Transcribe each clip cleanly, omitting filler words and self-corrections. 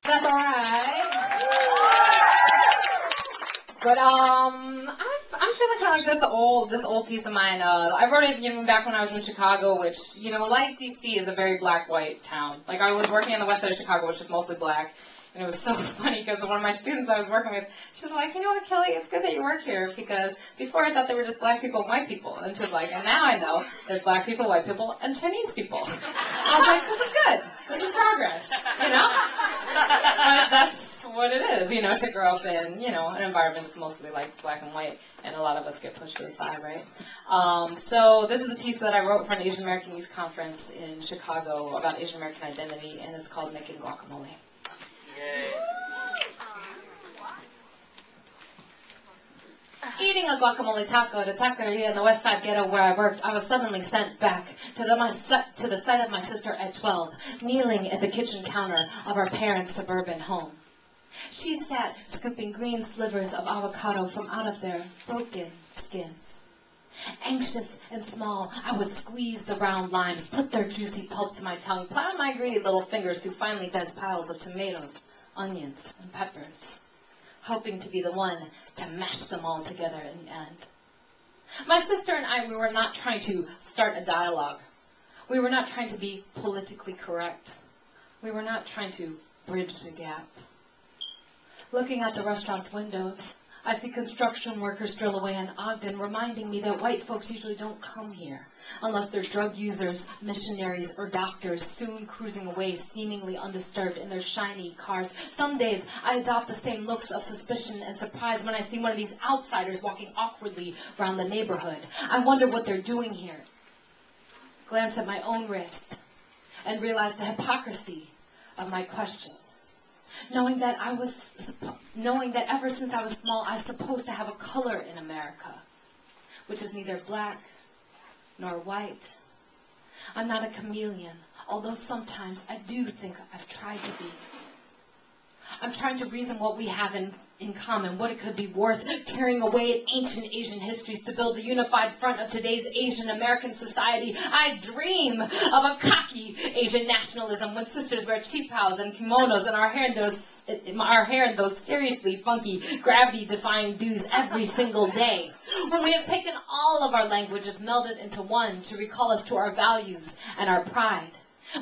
That's all right. But I'm feeling kind of like this old piece of mine. I wrote it even back when I was in Chicago, which, you know, like DC is a very black-white town. Like, I was working on the west side of Chicago, which is mostly black. And it was so funny because one of my students I was working with, she's like, you know what, Kelly, it's good that you work here because before I thought they were just black people and white people. And she's like, and now I know there's black people, white people, and Chinese people. I was like, this is good. This is progress, you know? But that's what it is, you know, to grow up in, you know, an environment that's mostly like black and white. And a lot of us get pushed to the side, right? So this is a piece that I wrote for an Asian American Youth Conference in Chicago about Asian American identity, and it's called Making Guacamole. Eating a guacamole taco at a taqueria in the West Side ghetto where I worked, I was suddenly sent back to the sight of my sister at 12, kneeling at the kitchen counter of our parents' suburban home. She sat scooping green slivers of avocado from out of their broken skins. Anxious and small, I would squeeze the round limes, put their juicy pulp to my tongue, plow my greedy little fingers through finely diced piles of tomatoes, onions, and peppers, hoping to be the one to mash them all together in the end. My sister and I, we were not trying to start a dialogue. We were not trying to be politically correct. We were not trying to bridge the gap. Looking out the restaurant's windows, I see construction workers drill away in Ogden, reminding me that white folks usually don't come here unless they're drug users, missionaries, or doctors, soon cruising away seemingly undisturbed in their shiny cars. Some days I adopt the same looks of suspicion and surprise when I see one of these outsiders walking awkwardly around the neighborhood. I wonder what they're doing here. Glance at my own wrist and realize the hypocrisy of my question. Knowing that ever since I was small, I was supposed to have a color in America, which is neither black nor white. I'm not a chameleon, although sometimes I do think I've tried to be. I'm trying to reason what we have in common, what it could be worth, tearing away at ancient Asian histories to build the unified front of today's Asian American society. I dream of a cocky Asian nationalism when sisters wear chipaos and kimonos and our hair in those seriously funky, gravity-defying do's every single day. When we have taken all of our languages melded into one to recall us to our values and our pride.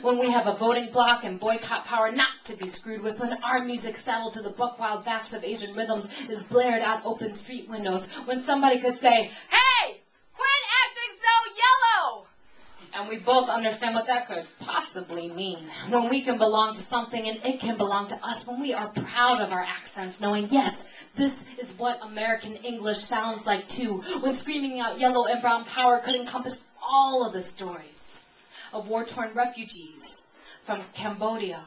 When we have a voting bloc and boycott power not to be screwed with, when our music saddled to the buck-wild backs of Asian rhythms is blared out open street windows, when somebody could say, hey, quit acting so yellow! And we both understand what that could possibly mean. When we can belong to something and it can belong to us, when we are proud of our accents, knowing, yes, this is what American English sounds like too, when screaming out yellow and brown power could encompass all of the stories of war-torn refugees from Cambodia,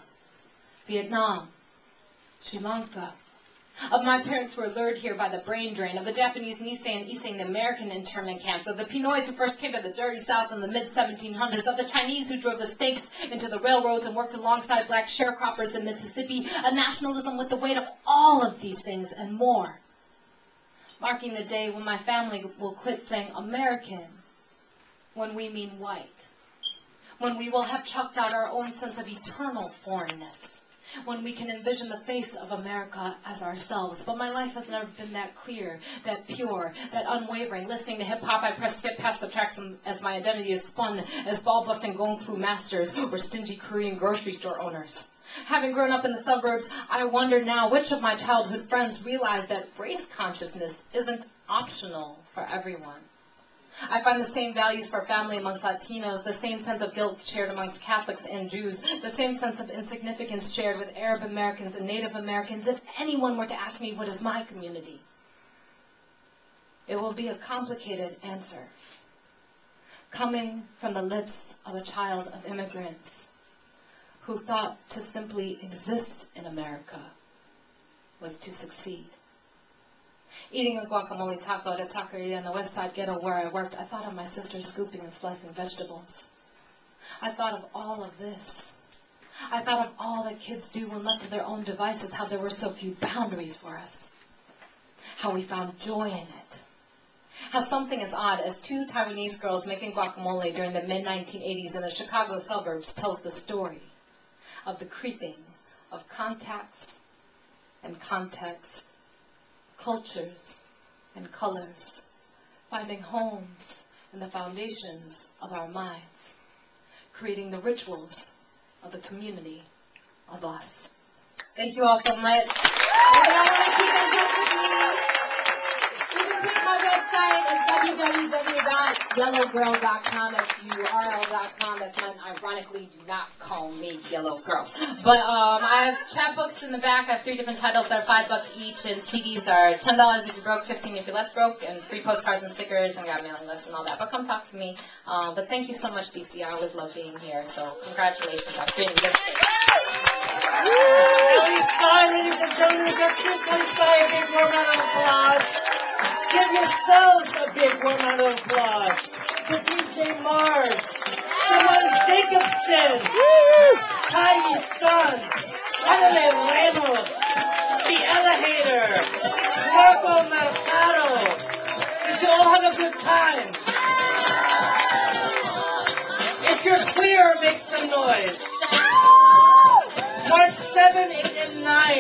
Vietnam, Sri Lanka, of my parents who were lured here by the brain drain, of the Japanese Nisei and Issei in the American internment camps, of the Pinoys who first came to the dirty South in the mid-1700s, of the Chinese who drove the stakes into the railroads and worked alongside black sharecroppers in Mississippi, a nationalism with the weight of all of these things and more, marking the day when my family will quit saying American when we mean white. When we will have chucked out our own sense of eternal foreignness, when we can envision the face of America as ourselves. But my life has never been that clear, that pure, that unwavering. Listening to hip-hop, I press skip past the tracks as my identity is spun as ball-busting Kung Fu masters or stingy Korean grocery store owners. Having grown up in the suburbs, I wonder now which of my childhood friends realized that race consciousness isn't optional for everyone. I find the same values for family amongst Latinos, the same sense of guilt shared amongst Catholics and Jews, the same sense of insignificance shared with Arab Americans and Native Americans. If anyone were to ask me what is my community, it will be a complicated answer, coming from the lips of a child of immigrants who thought to simply exist in America was to succeed. Eating a guacamole taco at a taqueria in the West Side ghetto where I worked, I thought of my sister scooping and slicing vegetables. I thought of all of this. I thought of all that kids do when left to their own devices, how there were so few boundaries for us, how we found joy in it, how something as odd as two Taiwanese girls making guacamole during the mid-1980s in the Chicago suburbs tells the story of the creeping, of contacts and contexts, cultures and colors, finding homes in the foundations of our minds, creating the rituals of the community of us. Thank you all so much. If y'all want to keep in touch with me, you can pick my website. It's www.yellowgirl.com. That's URL.com. That's not, ironically, do not call me Yellow Girl. But I have chapbooks in the back. I have 3 different titles that are $5 each, and CDs are $10 if you're broke, $15 if you're less broke, and free postcards and stickers, and we got a mailing list and all that. But come talk to me. But thank you so much, DC. I always love being here. So congratulations on being this. Taiyi Sun, ladies and gentlemen, let's give Taiyi Sun a big warm round of applause. Give yourselves a big warm round of applause. To DJ Mars, Simone Jacobson, Taiyi Sun, Hanalei Ramos, the Elahater, Mercado. Did you all have a good time? If you're clear, make some noise. March 7, 8, and 9.